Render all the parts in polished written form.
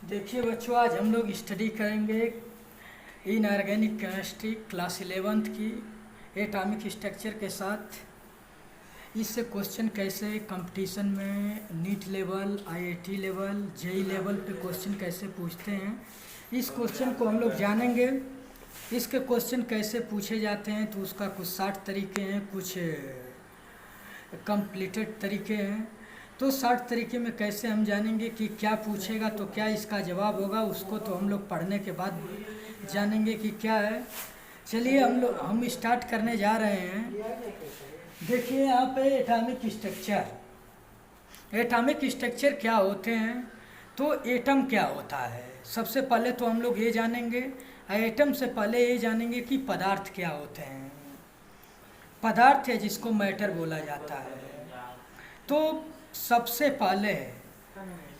देखिए बच्चों, आज हम लोग स्टडी करेंगे इनऑर्गेनिक केमिस्ट्री क्लास 11th की एटॉमिक स्ट्रक्चर के साथ। इससे क्वेश्चन कैसे कंपटीशन में NEET level, IIT level, JEE level पे क्वेश्चन कैसे पूछते हैं, इस क्वेश्चन को हम लोग जानेंगे। इसके क्वेश्चन कैसे पूछे जाते हैं तो उसका कुछ 60 तरीके हैं, कुछ कंप्लीटेड तरीके हैं। तो 60 तरीके में कैसे हम जानेंगे कि क्या पूछेगा तो क्या इसका जवाब होगा, उसको तो हम लोग पढ़ने के बाद जानेंगे कि क्या है। चलिए हम स्टार्ट करने जा रहे हैं। देखिए यहाँ पे एटॉमिक स्ट्रक्चर। एटॉमिक स्ट्रक्चर क्या होते हैं तो एटम क्या होता है, सबसे पहले तो हम लोग ये जानेंगे। एटम से पहले ये जानेंगे कि पदार्थ क्या होते हैं। पदार्थ है जिसको मैटर बोला जाता है। तो सबसे पहले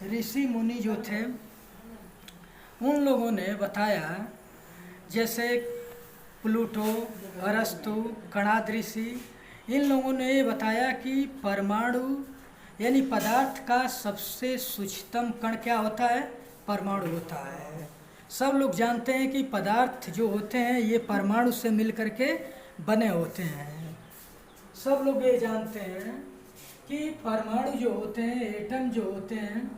ऋषि मुनि जो थे उन लोगों ने बताया, जैसे प्लूटो, अरस्तु, कणाद ऋषि, इन लोगों ने ये बताया कि परमाणु यानी पदार्थ का सबसे सूक्ष्मतम कण क्या होता है, परमाणु होता है। सब लोग जानते हैं कि पदार्थ जो होते हैं ये परमाणु से मिलकर के बने होते हैं। सब लोग ये जानते हैं कि परमाणु जो होते हैं, एटम जो होते हैं,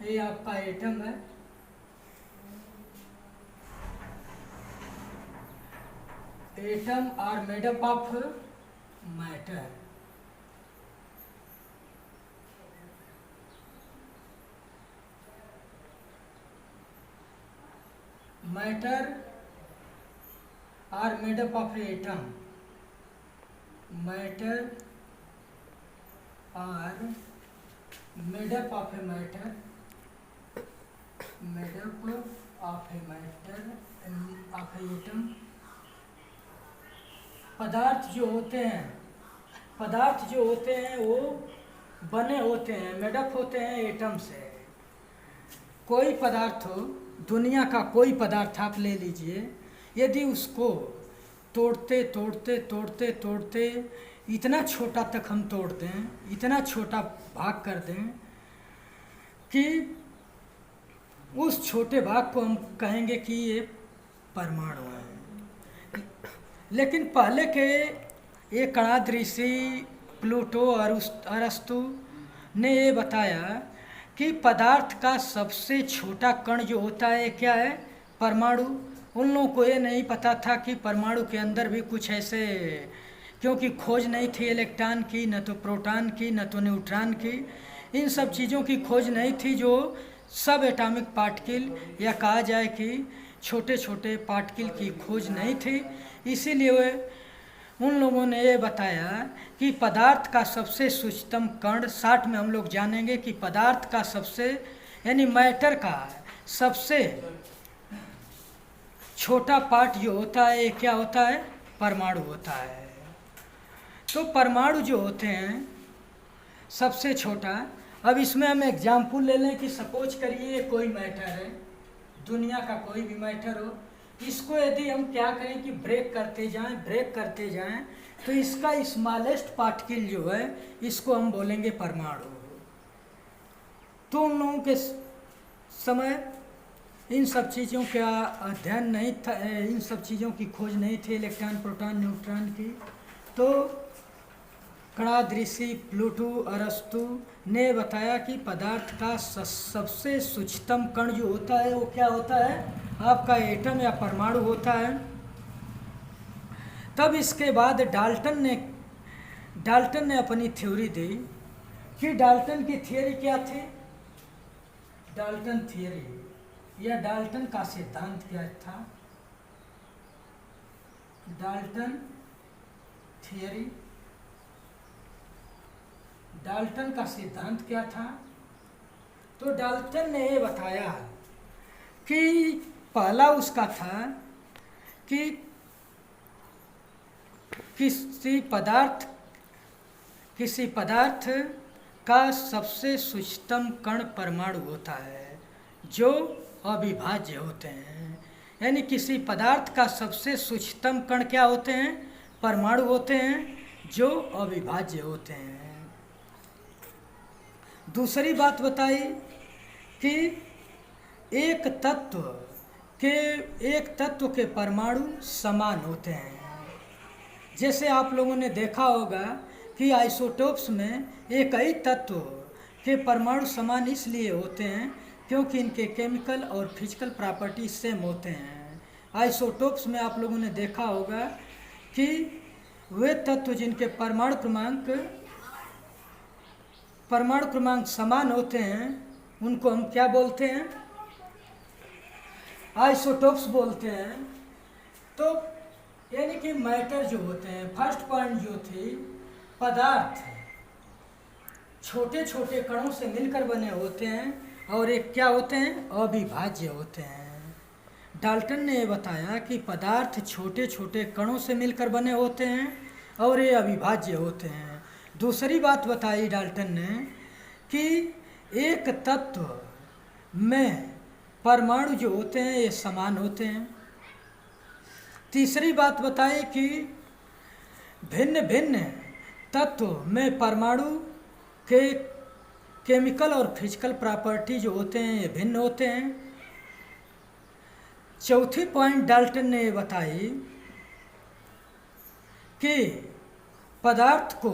ये आपका एटम है। Atom are made up of matter. Matter are made up of atom. Matter are made up of a matter, made up of a matter of atom. पदार्थ जो होते हैं वो बने होते हैं, मेडअप होते हैं एटम से। कोई पदार्थ हो, दुनिया का कोई पदार्थ आप ले लीजिए, यदि उसको तोड़ते तोड़ते तोड़ते तोड़ते इतना छोटा तक हम तोड़ दें, इतना छोटा भाग कर दें कि उस छोटे भाग को हम कहेंगे कि ये परमाणु है। लेकिन पहले के ये कणाद ऋषि, प्लूटो और अरस्तु ने ये बताया कि पदार्थ का सबसे छोटा कण जो होता है क्या है, परमाणु। उन लोगों को ये नहीं पता था कि परमाणु के अंदर भी कुछ ऐसे, क्योंकि खोज नहीं थी इलेक्ट्रॉन की, न तो प्रोटॉन की, न तो न्यूट्रॉन की, इन सब चीज़ों की खोज नहीं थी, जो सब एटॉमिक पार्टिकल या कहा जाए कि छोटे छोटे पार्टिकल की खोज नहीं थी। इसीलिए उन लोगों ने ये बताया कि पदार्थ का सबसे सूक्ष्मतम कण, 60 में हम लोग जानेंगे कि पदार्थ का सबसे यानी मैटर का सबसे छोटा पार्ट जो होता है ये क्या होता है, परमाणु होता है। तो परमाणु जो होते हैं सबसे छोटा। अब इसमें हम एग्जाम्पल ले लें कि सपोज करिए कोई मैटर है, दुनिया का कोई भी मैटर हो, इसको यदि हम क्या करें कि ब्रेक करते जाएं तो इसका स्मॉलेस्ट पार्टिकल जो है इसको हम बोलेंगे परमाणु। तो उन लोगों के समय इन सब चीज़ों का अध्ययन नहीं था, इन सब चीज़ों की खोज नहीं थी, इलेक्ट्रॉन, प्रोटॉन, न्यूट्रॉन की। तो कणाद ऋषि, प्लूटो, अरस्तु ने बताया कि पदार्थ का सबसे सूक्ष्मतम कण जो होता है वो क्या होता है, आपका एटम या परमाणु होता है। तब इसके बाद डाल्टन ने अपनी थ्योरी दी कि डाल्टन की थ्योरी क्या थी, डाल्टन थ्योरी या डाल्टन का सिद्धांत क्या था, डाल्टन थ्योरी। डाल्टन का सिद्धांत क्या था, तो डाल्टन ने ये बताया कि पहला उसका था कि किसी पदार्थ का सबसे सूक्ष्मतम कण परमाणु होता है जो अविभाज्य होते हैं। यानी किसी पदार्थ का सबसे सूक्ष्मतम कण क्या होते हैं, परमाणु होते हैं जो अविभाज्य होते हैं। दूसरी बात बताई कि एक तत्व के परमाणु समान होते हैं। जैसे आप लोगों ने देखा होगा कि आइसोटोप्स में एक ही तत्व के परमाणु समान इसलिए होते हैं क्योंकि इनके केमिकल और फिजिकल प्रॉपर्टीज सेम होते हैं। आइसोटोप्स में आप लोगों ने देखा होगा कि वे तत्व जिनके परमाणु क्रमांक समान होते हैं उनको हम क्या बोलते हैं? आइसोटोप्स बोलते हैं। तो यानी कि मैटर जो होते हैं, फर्स्ट पॉइंट जो थी, पदार्थ छोटे छोटे कणों से मिलकर बने होते हैं और एक क्या होते हैं? अविभाज्य होते हैं। डाल्टन ने बताया कि पदार्थ छोटे छोटे कणों से मिलकर बने होते हैं और ये अविभाज्य होते हैं। दूसरी बात बताई डाल्टन ने कि एक तत्व में परमाणु जो होते हैं ये समान होते हैं। तीसरी बात बताई कि भिन्न भिन्न तत्व में परमाणु के केमिकल और फिजिकल प्रॉपर्टी जो होते हैं ये भिन्न होते हैं। चौथी पॉइंट डाल्टन ने बताई कि पदार्थ को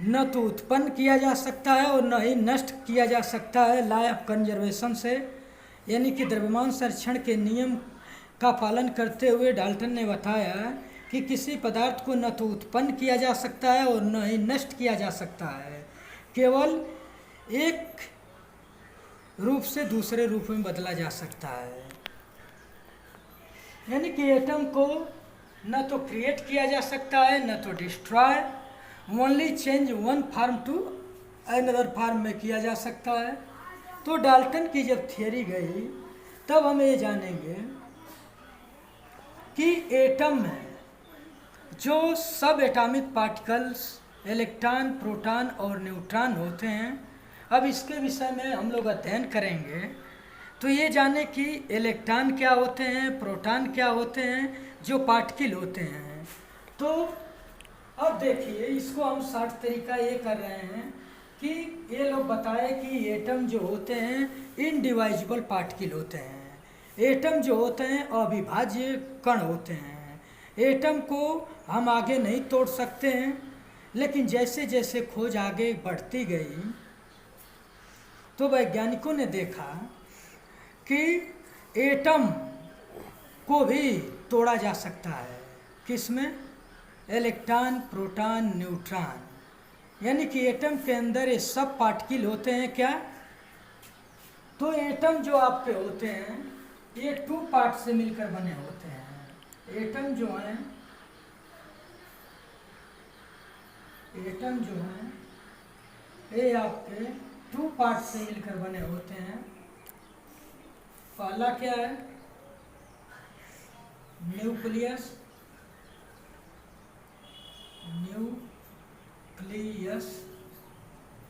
न तो उत्पन्न किया जा सकता है और न ही नष्ट किया जा सकता है लॉ ऑफ कंजर्वेशन से, यानी कि द्रव्यमान संरक्षण के नियम का पालन करते हुए डाल्टन ने बताया कि किसी पदार्थ को न तो उत्पन्न किया जा सकता है और न ही नष्ट किया जा सकता है, केवल एक रूप से दूसरे रूप में बदला जा सकता है। यानी कि एटम को न तो क्रिएट किया जा सकता है न तो destroy, only change one form to another form में किया जा सकता है। तो डाल्टन की जब थियरी गई तब हम ये जानेंगे कि एटम में जो सब एटॉमिक पार्टिकल्स इलेक्ट्रॉन, प्रोटॉन और न्यूट्रॉन होते हैं, अब इसके विषय में हम लोग अध्ययन करेंगे। तो ये जाने कि इलेक्ट्रॉन क्या होते हैं, प्रोटॉन क्या होते हैं, जो पार्टिकल होते हैं। तो अब देखिए, इसको हम शॉर्ट तरीका ये कर रहे हैं कि ये लोग बताए कि एटम जो होते हैं इनडिवाइजिबल पार्टिकल होते हैं। एटम जो होते हैं अविभाज्य कण होते हैं। एटम को हम आगे नहीं तोड़ सकते हैं, लेकिन जैसे जैसे खोज आगे बढ़ती गई तो वैज्ञानिकों ने देखा कि एटम को भी तोड़ा जा सकता है। किसमें? Electron, proton, neutron. यानी कि एटम के अंदर ये सब पार्टिकल होते हैं क्या? तो एटम जो आपके होते हैं ये 2 पार्ट से मिलकर बने होते हैं। एटम जो है ये आपके 2 पार्ट से मिलकर बने होते हैं। पहला क्या है? न्यूक्लियस।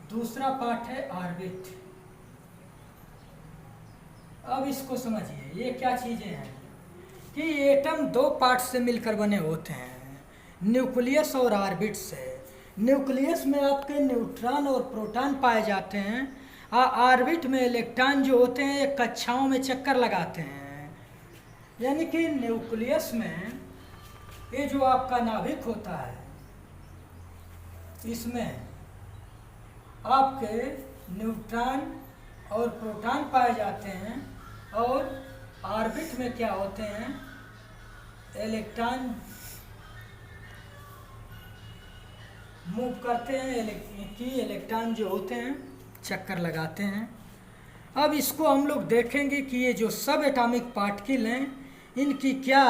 दूसरा पार्ट है ऑर्बिट। अब इसको समझिए, ये क्या चीजें हैं कि एटम 2 पार्ट से मिलकर बने होते हैं, न्यूक्लियस और ऑर्बिट से। न्यूक्लियस में आपके न्यूट्रॉन और प्रोटॉन पाए जाते हैं और ऑर्बिट में इलेक्ट्रॉन जो होते हैं ये कक्षाओं में चक्कर लगाते हैं। यानी कि न्यूक्लियस में ये जो आपका नाभिक होता है इसमें आपके न्यूट्रॉन और प्रोटॉन पाए जाते हैं और ऑर्बिट में क्या होते हैं? इलेक्ट्रॉन मूव करते हैं कि इलेक्ट्रॉन जो होते हैं चक्कर लगाते हैं। अब इसको हम लोग देखेंगे कि ये जो सब एटॉमिक पार्टिकल हैं इनकी क्या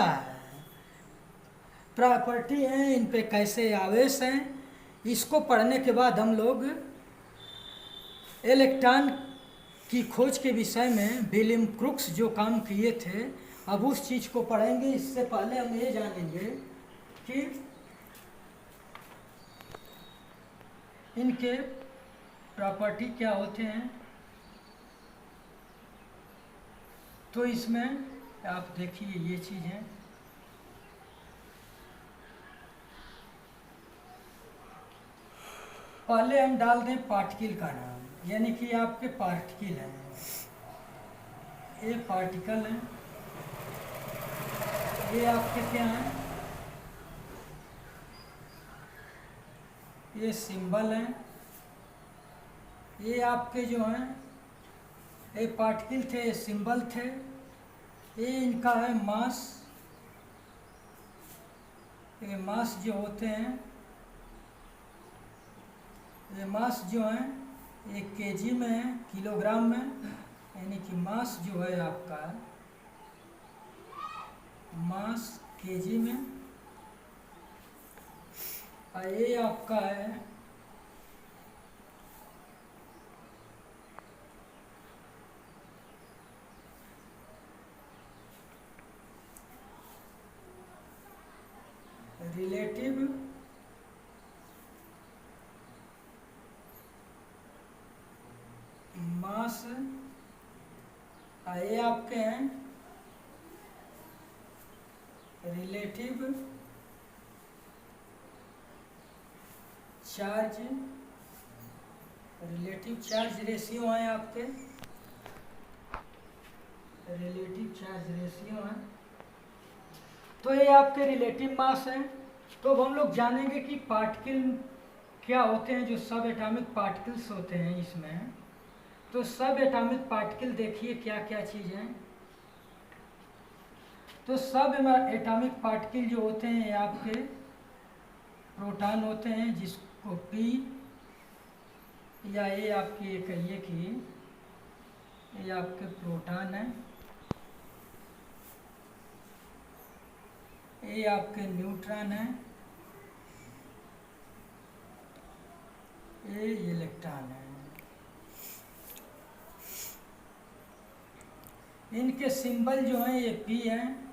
प्रॉपर्टी हैं, इन पे कैसे आवेश हैं। इसको पढ़ने के बाद हम लोग इलेक्ट्रॉन की खोज के विषय में विलियम क्रूक्स जो काम किए थे अब उस चीज़ को पढ़ेंगे। इससे पहले हम ये जानेंगे कि इनके प्रॉपर्टी क्या होते हैं। तो इसमें आप देखिए ये चीज़ है, पहले हम डाल दें पार्टिकल का नाम, यानी कि आपके पार्टिकल हैं। ये पार्टिकल हैं, ये आपके क्या हैं, ये सिंबल हैं, ये आपके जो हैं ये पार्टिकल थे, ये सिंबल थे, ये इनका है मास। ये मास जो होते हैं, ये मास जो है ये केजी में है, किलोग्राम में, यानी कि मास जो है आपका मास केजी में। और ये आपका है रिलेटिव मास। ये आपके हैं relative charge, relative charge ratio हैं आपके, रिलेटिव चार्ज रेशियो हैं। तो ये आपके रिलेटिव मास है। तो अब हम लोग जानेंगे कि पार्टिकल क्या होते हैं, जो सब एटॉमिक पार्टिकल्स होते हैं इसमें। तो सब एटॉमिक पार्टिकल देखिए क्या क्या चीज़ हैं। तो सब एटॉमिक पार्टिकल जो होते हैं ये आपके प्रोटॉन होते हैं, जिसको पी, या ये आपकी ये कहिए कि ये आपके प्रोटॉन है, ये आपके न्यूट्रॉन है, ये इलेक्ट्रॉन है। इनके सिंबल जो हैं ये पी हैं,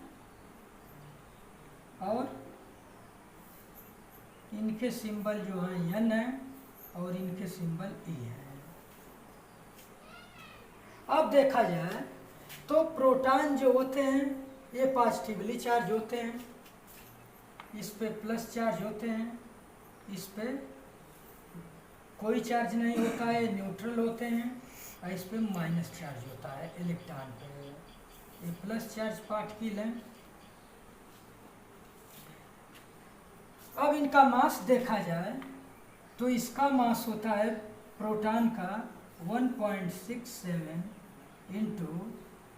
और इनके सिंबल जो हैं एन है, और इनके सिंबल ई है। अब देखा जाए तो प्रोटॉन जो होते हैं ये पॉजिटिवली चार्ज होते हैं, इस पे प्लस चार्ज होते हैं, इस पे कोई चार्ज नहीं होता है, न्यूट्रल होते हैं, और इस पे माइनस चार्ज होता है इलेक्ट्रॉन पे। ये प्लस चार्ज पार्टिकल हैं। अब इनका मास देखा जाए तो इसका मास होता है प्रोटॉन का 1.67 इंटू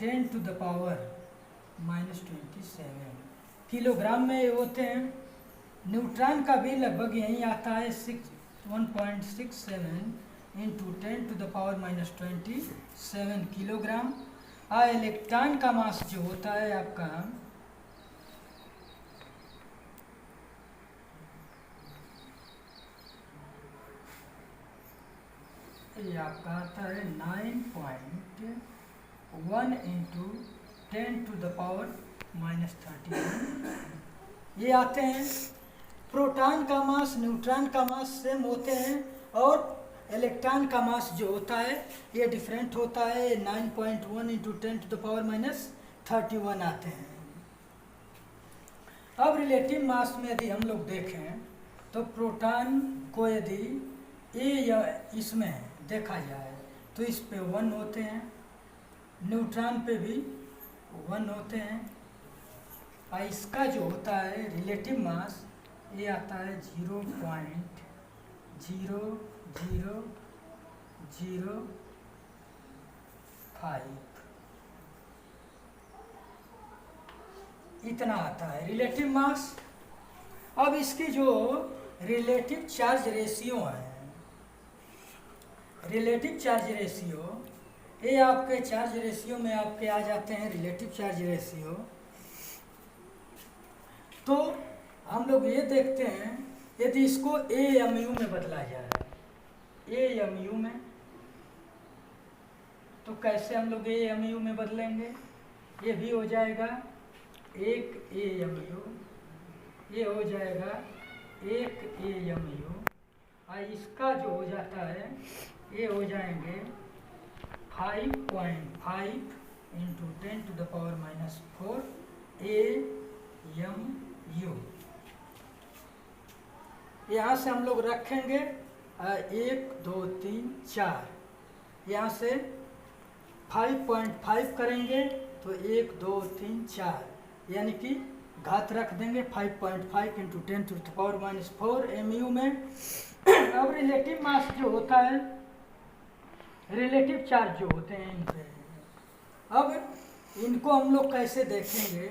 10⁻⁻27 किलोग्राम में ये होते हैं। न्यूट्रॉन का भी लगभग यही आता है 1.67 इंटू 10⁻⁻27 किलोग्राम। और इलेक्ट्रॉन का मास जो होता है आपका ये आपका आता है 9.1 इंटू 10⁻⁻31। ये आते हैं। प्रोटॉन का मास न्यूट्रॉन का मास सेम होते हैं, और इलेक्ट्रॉन का मास जो होता है ये डिफरेंट होता है। 9.1 इंटू 10⁻31 आते हैं। अब रिलेटिव मास में यदि हम लोग देखें तो प्रोटॉन को यदि ए या इसमें देखा जाए तो इस पे 1 होते हैं, न्यूट्रॉन पे भी 1 होते हैं, और इसका जो होता है रिलेटिव मास ये आता है 0.0005, इतना आता है रिलेटिव मास। अब इसकी जो रिलेटिव चार्ज रेशियो है, रिलेटिव चार्ज रेशियो, ये आपके चार्ज रेशियो में आपके आ जाते हैं रिलेटिव चार्ज रेशियो। तो हम लोग ये देखते हैं यदि इसको AMU में बदला जाए, AMU में, तो कैसे हम लोग AMU में बदलेंगे। ये भी हो जाएगा 1 AMU, ये हो जाएगा 1 AMU, और इसका जो हो जाता है ये हो जाएंगे 5.5 इंटू 10⁻⁻4 AMU। यहाँ से हम लोग रखेंगे 1 2 3 4, यहाँ से 5.5 करेंगे तो 1 2 3 4, यानी कि घात रख देंगे 5.5 इंटू 10⁻⁻⁴ mu में। अब रिलेटिव मास जो होता है, रिलेटिव चार्ज जो होते हैं इन पे, अब इनको हम लोग कैसे देखेंगे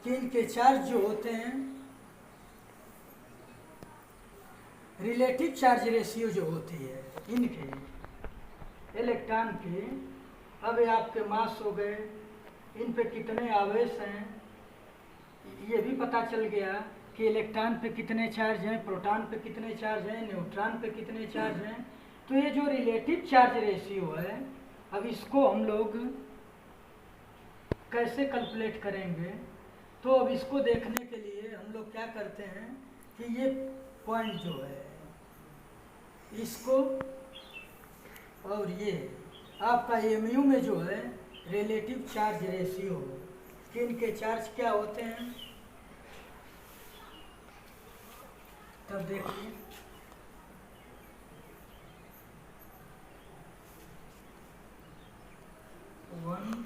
कि इनके चार्ज जो होते हैं, रिलेटिव चार्ज रेशियो जो होती है इनके इलेक्ट्रॉन के, अब ये आपके मास हो गए, इन पे कितने आवेश हैं ये भी पता चल गया कि इलेक्ट्रॉन पे कितने चार्ज हैं, प्रोटॉन पे कितने चार्ज हैं, न्यूट्रॉन पे कितने चार्ज हैं। तो ये जो रिलेटिव चार्ज रेशियो है, अब इसको हम लोग कैसे कैलकुलेट करेंगे, तो अब इसको देखने के लिए हम लोग क्या करते हैं कि ये पॉइंट जो है इसको, और ये आपका mu में जो है रिलेटिव चार्ज रेशियो, कि इनके चार्ज क्या होते हैं, तब देखिए वन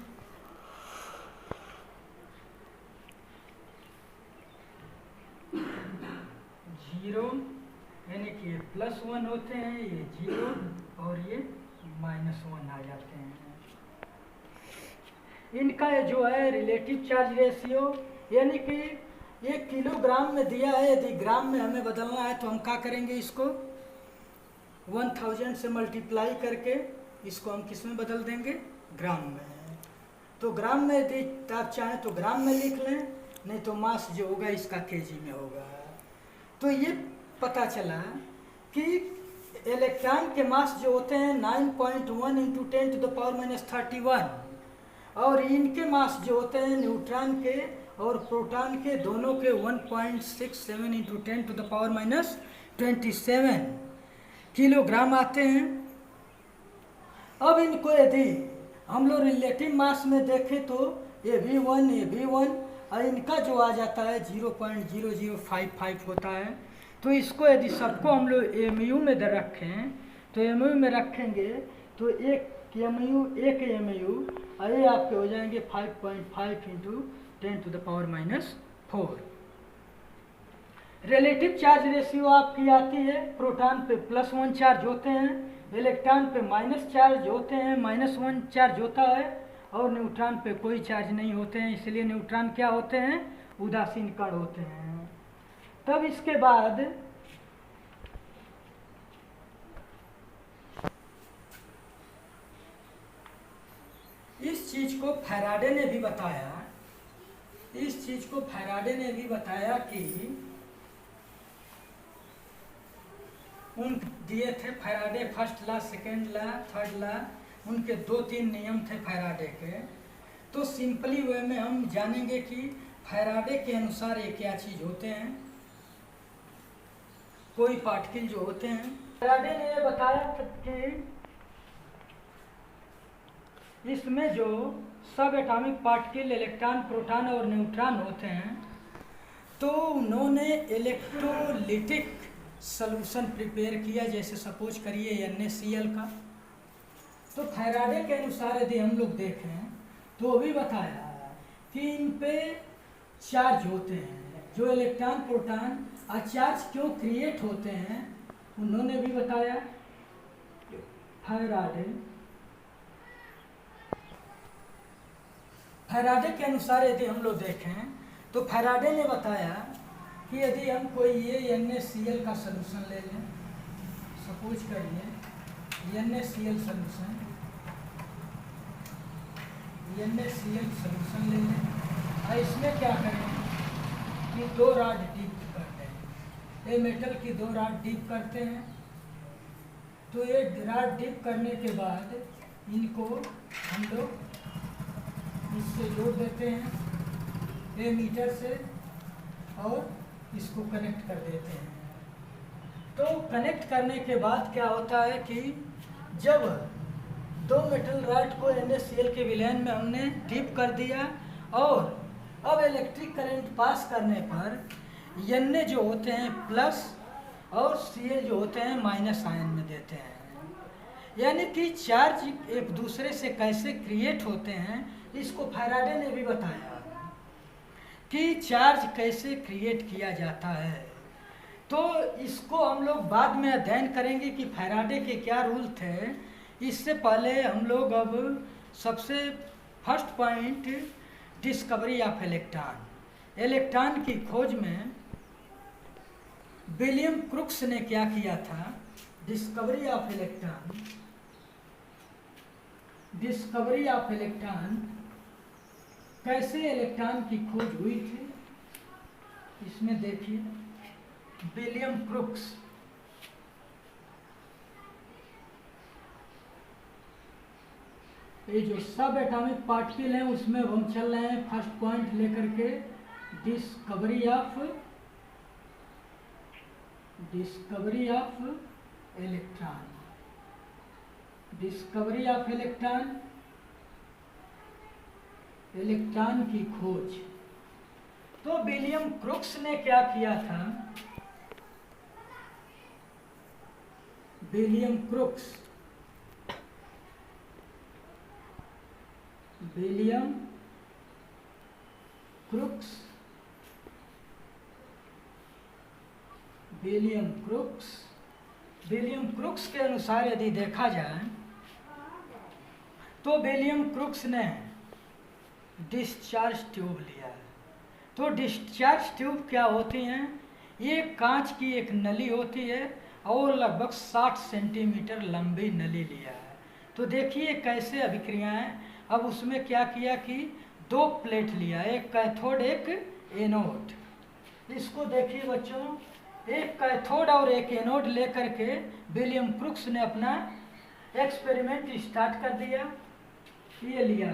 0, यानी कि ये +1 होते हैं, ये 0 और ये -1 आ जाते हैं। इनका ये जो है रिलेटिव चार्ज रेशियो, यानी कि ये किलोग्राम में दिया है, यदि ग्राम में हमें बदलना है तो हम क्या करेंगे, इसको 1000 से मल्टीप्लाई करके इसको हम किस में बदल देंगे, ग्राम में। तो ग्राम में यदि आप चाहें तो ग्राम में लिख लें, नहीं तो मास जो होगा इसका केजी में होगा। तो ये पता चला कि इलेक्ट्रॉन के मास जो होते हैं 9.1 इंटू 10⁻⁻31, और इनके मास जो होते हैं न्यूट्रॉन के और प्रोटॉन के दोनों के 1.67 इंटू 10⁻27 किलोग्राम आते हैं। अब इनको यदि हम लोग रिलेटिव मास में देखें तो ये V1 और इनका जो आ जाता है 0.0055 होता है। तो इसको यदि सबको हम लोग mu में रखें, तो mu में रखेंगे तो एक mu और ये आपके हो जाएंगे 5.5 इंटू 10⁻⁻4। रिलेटिव चार्ज रेशियो आपकी आती है, प्रोटॉन पे +1 चार्ज होते हैं, इलेक्ट्रॉन पे माइनस चार्ज होते हैं, -1 चार्ज होता है, और न्यूट्रॉन पे कोई चार्ज नहीं होते हैं, इसलिए न्यूट्रॉन क्या होते हैं, उदासीन कण होते हैं। तब इसके बाद इस चीज को फैराडे ने भी बताया, कि उन दिए थे Faraday, first law, second law, third law, उनके 2-3 नियम थे फैराडे के। तो सिंपली वे में हम जानेंगे कि फैराडे के अनुसार ये क्या चीज होते हैं, कोई पार्टिकल जो होते हैं। फैराडे ने ये बताया कि इसमें जो सब एटॉमिक पार्टिकल इलेक्ट्रॉन, प्रोटॉन और न्यूट्रॉन होते हैं, तो उन्होंने इलेक्ट्रोलिटिक सॉल्यूशन प्रिपेयर किया, जैसे सपोज करिए NaCl का। तो फैराडे के अनुसार यदि हम लोग देखें तो वो भी बताया कि इन पे चार्ज होते हैं, जो इलेक्ट्रॉन प्रोटॉन और चार्ज क्यों क्रिएट होते हैं उन्होंने भी बताया। फैराडे के अनुसार यदि हम लोग देखें तो फैराडे ने बताया कि यदि हम कोई ये NaCl का सलूशन ले लें, सपोज करिए NaCl सलूशन ले लें, और इसमें क्या करें कि 2 रॉड डीप कर दें, ये मेटल की 2 रॉड डीप करते हैं। तो ये रॉड डीप करने के बाद इनको हम लोग इससे जोड़ देते हैं एमीटर से, और इसको कनेक्ट कर देते हैं। तो कनेक्ट करने के बाद क्या होता है कि जब 2 मेटल रॉड को NaCl के विलयन में हमने डीप कर दिया, और अब इलेक्ट्रिक करंट पास करने पर Na जो होते हैं प्लस और Cl जो होते हैं माइनस आयन में देते हैं। यानी कि चार्ज एक दूसरे से कैसे क्रिएट होते हैं, इसको फैराडे ने भी बताया कि चार्ज कैसे क्रिएट किया जाता है। तो इसको हम लोग बाद में अध्ययन करेंगे कि फैराडे के क्या रूल थे। इससे पहले हम लोग अब सबसे first point, discovery of electron. Electron की खोज में विलियम क्रुक्स ने क्या किया था। Discovery of electron, discovery of electron, कैसे इलेक्ट्रॉन की खोज हुई थी, इसमें देखिए विलियम क्रुक्स। ये जो सब एटॉमिक पार्टिकल हैं उसमें हम चल रहे हैं फर्स्ट पॉइंट लेकर के, discovery of electron, discovery of electron, electron की खोज। तो विलियम क्रुक्स ने क्या किया था, William crooks, William crooks, William crooks, William crooks के अनुसार यदि देखा जाए तो विलियम क्रुक्स ने डिस्चार्ज ट्यूब लिया। तो डिस्चार्ज ट्यूब क्या होती हैं, ये कांच की एक नली होती है और लगभग 60 सेंटीमीटर लंबी नली लिया है। तो देखिए कैसे अभिक्रियाएं। अब उसमें क्या किया कि 2 प्लेट लिया, एक कैथोड एक एनोड। इसको देखिए बच्चों, एक कैथोड और एक एनोड लेकर के विलियम क्रुक्स ने अपना एक्सपेरिमेंट स्टार्ट कर दिया। ये लिया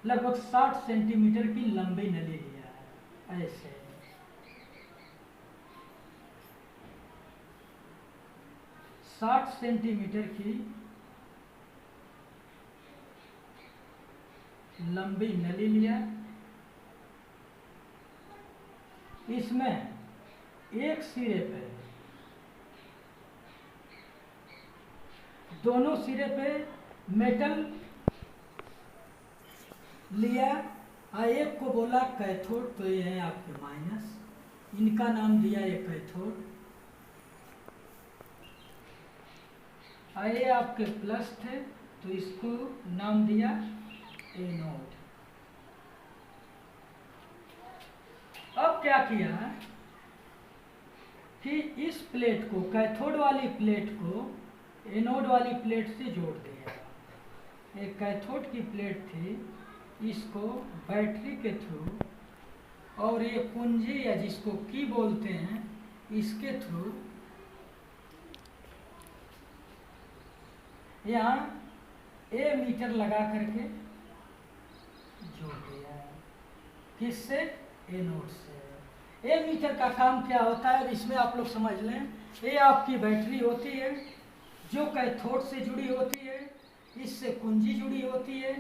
लगभग 60 सेंटीमीटर की लंबी नली लिया है, ऐसे 60 सेंटीमीटर की लंबी नली लिया। इसमें एक सिरे पे, दोनों सिरे पे मेटल लिया और एक को बोला कैथोड, तो ये है आपके माइनस, इनका नाम दिया ये कैथोड, और ये आपके प्लस थे तो इसको नाम दिया एनोड। अब क्या किया कि इस प्लेट को, कैथोड वाली प्लेट को एनोड वाली प्लेट से जोड़ दिया। एक कैथोड की प्लेट थी, इसको बैटरी के थ्रू और ये कुंजी या जिसको की बोलते हैं, इसके थ्रू यहाँ ए मीटर लगा करके जोड़ दिया है। किससे? एनोड से। ए मीटर का काम क्या होता है, इसमें आप लोग समझ लें। ये आपकी बैटरी होती है जो कैथोड से जुड़ी होती है, इससे कुंजी जुड़ी होती है।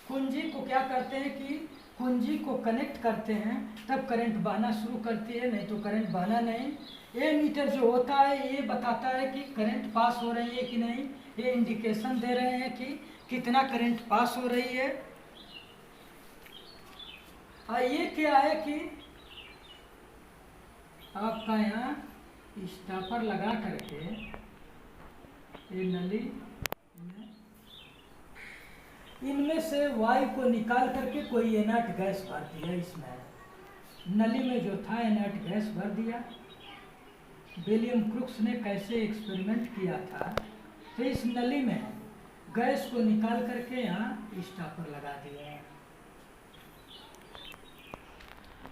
कुंजी को क्या करते हैं कि कुंजी को कनेक्ट करते हैं, तब करंट बहना शुरू करती है, नहीं तो करंट बहना नहीं। ए मीटर जो होता है ये बताता है कि करंट पास हो रही है कि नहीं, ये इंडिकेशन दे रहे हैं कि कितना करंट पास हो रही है। और ये क्या है कि आपका यहाँ स्टॉपर लगा करके ये नली इनमें से वायु को निकाल करके कोई इनर्ट गैस भर दिया। इसमें नली में जो था इनर्ट गैस भर दिया। विलियम क्रुक्स ने कैसे एक्सपेरिमेंट किया था, तो इस नली में गैस को निकाल करके यहाँ स्टॉपर लगा दिया।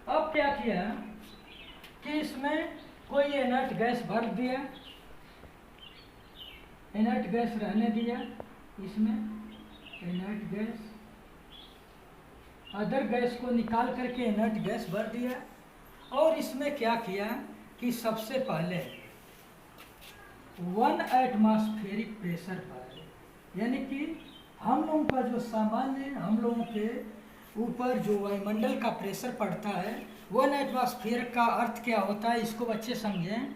अब क्या किया कि इसमें कोई इनर्ट गैस भर दिया, इनर्ट गैस रहने दिया, इसमें इनर्ट गैस, अदर गैस को निकाल करके इनर्ट गैस भर दिया। और इसमें क्या किया कि सबसे पहले 1 एटमॉस्फेरिक प्रेशर पर, यानी कि हम लोगों का जो सामान्य हम लोगों के ऊपर जो वायुमंडल का प्रेशर पड़ता है, 1 एटमॉस्फेयर का अर्थ क्या होता है, इसको बच्चे समझें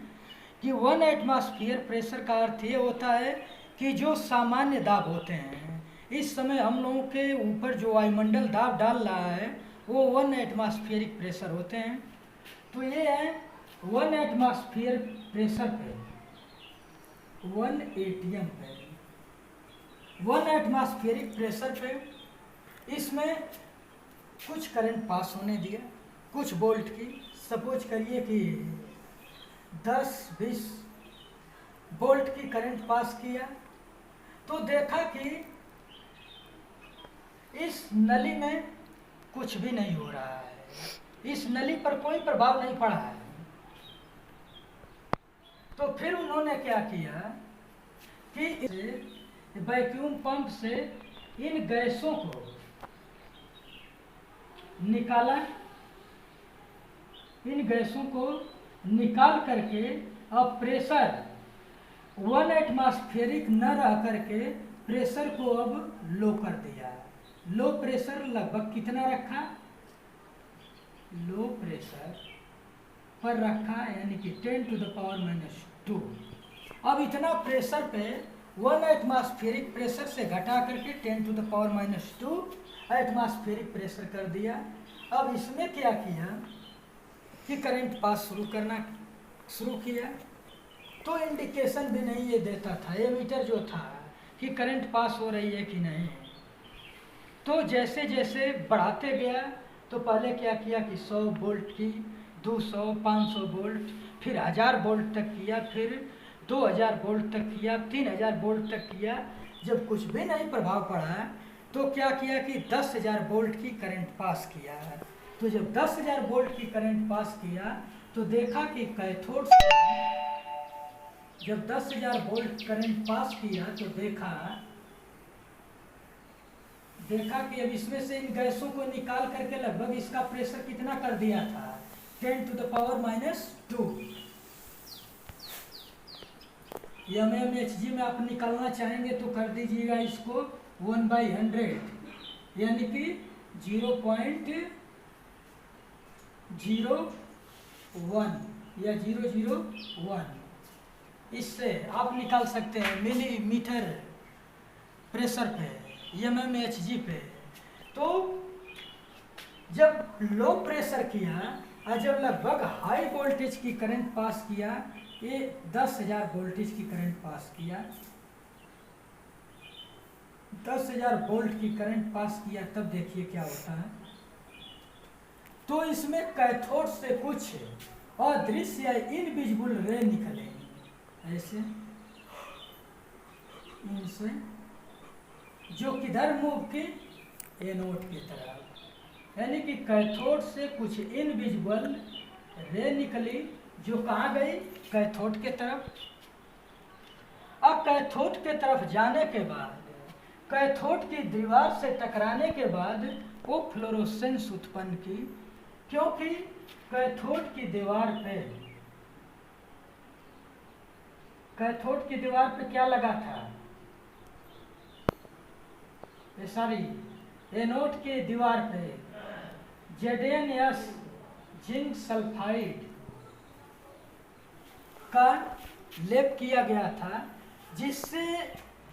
कि 1 एटमॉस्फेयर प्रेशर का अर्थ ये होता है कि जो सामान्य दाब होते हैं, इस समय हम लोगों के ऊपर जो वायुमंडल दाब डाल रहा है वो 1 एटमॉस्फेरिक प्रेशर होते हैं। तो ये है 1 एटमॉस्फेयर प्रेशर पे 1 एटीएम पे 1 एटमॉस्फेरिक प्रेशर पे इसमें कुछ करंट पास होने दिया, कुछ वोल्ट की, सपोज करिए कि 10-20 वोल्ट की करंट पास किया। तो देखा कि इस नली में कुछ भी नहीं हो रहा है, इस नली पर कोई प्रभाव नहीं पड़ा है। तो फिर उन्होंने क्या किया कि वैक्यूम पंप से इन गैसों को निकाला, इन गैसों को निकाल करके अब प्रेशर 1 एटमॉस्फेरिक न रह करके प्रेशर को अब लो कर दिया। लो प्रेशर लगभग कितना रखा, लो प्रेशर पर रखा, यानी कि 10⁻⁻²। अब इतना प्रेशर पे 1 एटमॉस्फेरिक प्रेशर से घटा करके 10⁻², एटमॉस्फेरिक प्रेशर कर दिया। अब इसमें क्या किया कि करंट पास शुरू किया। तो इंडिकेशन भी नहीं ये देता था, ये मीटर जो था, कि करंट पास हो रही है कि नहीं। तो जैसे जैसे बढ़ाते गया, तो पहले क्या किया कि 100 वोल्ट की, 200, 500 वोल्ट, फिर 1000 वोल्ट तक किया, फिर 2000 वोल्ट तक किया, 3000 वोल्ट तक किया। जब कुछ भी नहीं प्रभाव पड़ा तो क्या किया कि 10,000 वोल्ट की करंट पास किया। तो जब 10,000 वोल्ट की करंट पास किया तो देखा कि कैथोड से जब 10,000 वोल्ट करंट पास किया तो देखा कि अब इसमें से इन गैसों को निकाल करके लगभग इसका प्रेशर कितना कर दिया था, 10⁻²। mmHg में आप निकालना चाहेंगे तो कर दीजिएगा इसको 1/100, यानी कि 0.01 या 001। इससे आप निकाल सकते हैं मिलीमीटर प्रेशर पे, mmHg पे। तो जब लो प्रेशर किया और जब लगभग हाई वोल्टेज की करंट पास किया, ये 10,000 वोल्टेज की करंट पास किया, 10,000 वोल्ट की करंट पास किया, तब देखिए क्या होता है। तो इसमें कैथोड से कुछ अदृश्य या इनविजिबल रे निकले, ऐसे इनसे, जो किधर मूव की, एनोड की तरफ। यानी कि कैथोड से कुछ इनविजिबल रे निकली जो कहाँ गई, कैथोड के तरफ। अब कैथोड के तरफ जाने के बाद, कैथोड की दीवार से टकराने के बाद वो फ्लोरोसेंस उत्पन्न की, क्योंकि कैथोड की दीवार पे क्या लगा था, एनोड के दीवार पे ZnS जिंक सल्फाइड का लेप किया गया था, जिससे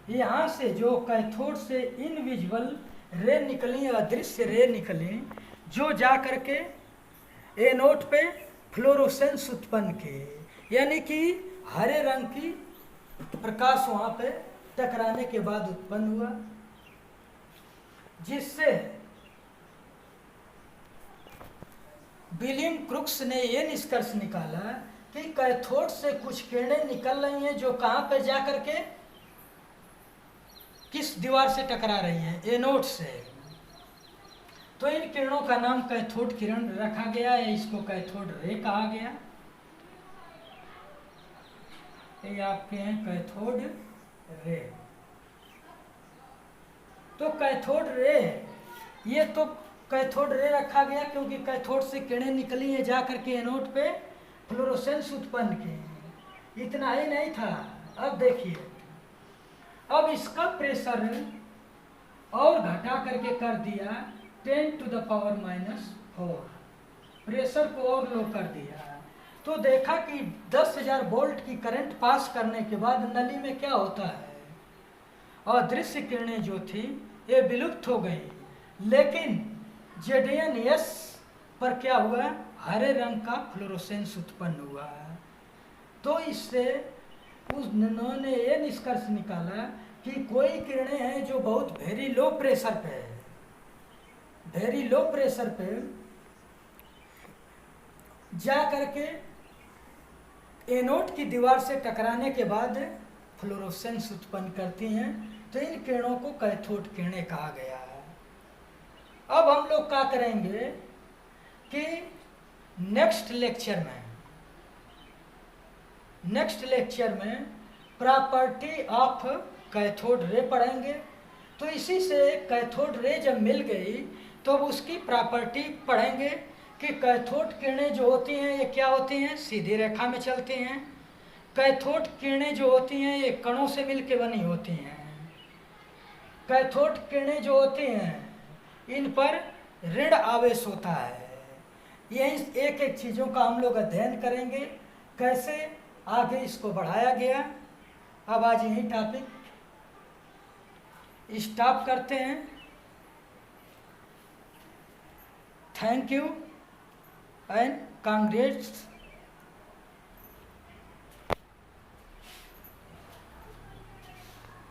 यहाँ से जो कैथोड से इनविजिबल रे निकली, अदृश्य रे निकली, जो जा करके एनोड पे फ्लोरोसेंस उत्पन्न किए, यानी कि हरे रंग की प्रकाश वहाँ पे टकराने के बाद उत्पन्न हुआ, जिससे विलियम क्रुक्स ने ये निष्कर्ष निकाला कि कैथोड से कुछ किरणें निकल रही हैं जो कहाँ पे जा करके किस दीवार से टकरा रही हैं, एनोड से। तो इन किरणों का नाम कैथोड किरण रखा गया है, इसको कैथोड रे कहा गया। ये आपके हैं कैथोड रे। तो कैथोड रे, ये तो कैथोड रे रखा गया क्योंकि कैथोड से किरणें निकली हैं जा करके एनोड पे फ्लोरोसेंस उत्पन्न किए। इतना ही नहीं था, अब देखिए, अब इसका प्रेशर और घटा करके कर दिया 10⁻⁻⁴, प्रेशर को और लो कर दिया। तो देखा कि 10,000 वोल्ट की करंट पास करने के बाद नली में क्या होता है, अदृश्य किरणें जो थी ये विलुप्त हो गई, लेकिन जेडेएनएस पर क्या हुआ, हरे रंग का फ्लोरोसेंस उत्पन्न हुआ। तो इससे उन्होंने ये निष्कर्ष निकाला कि कोई किरणें हैं जो बहुत वेरी लो प्रेशर पे है, वेरी लो प्रेशर पे जा करके एनोड की दीवार से टकराने के बाद फ्लोरोसेंस उत्पन्न करती हैं। तो इन किरणों को कैथोड किरणें कहा गया है। अब हम लोग क्या करेंगे कि नेक्स्ट लेक्चर में प्रॉपर्टी ऑफ कैथोड रे पढ़ेंगे। तो इसी से कैथोड रे जब मिल गई तो अब उसकी प्रॉपर्टी पढ़ेंगे कि कैथोड किरणें जो होती हैं ये क्या होती हैं, सीधी रेखा में चलती हैं। कैथोड किरणें जो होती हैं ये कणों से मिलकर बनी होती हैं। कैथोड किरणें जो होती हैं इन पर ऋण आवेश होता है। यही एक एक चीज़ों का हम लोग अध्ययन करेंगे, कैसे आगे इसको बढ़ाया गया। अब आज यही टॉपिक स्टॉप करते हैं। Thank you and congrats.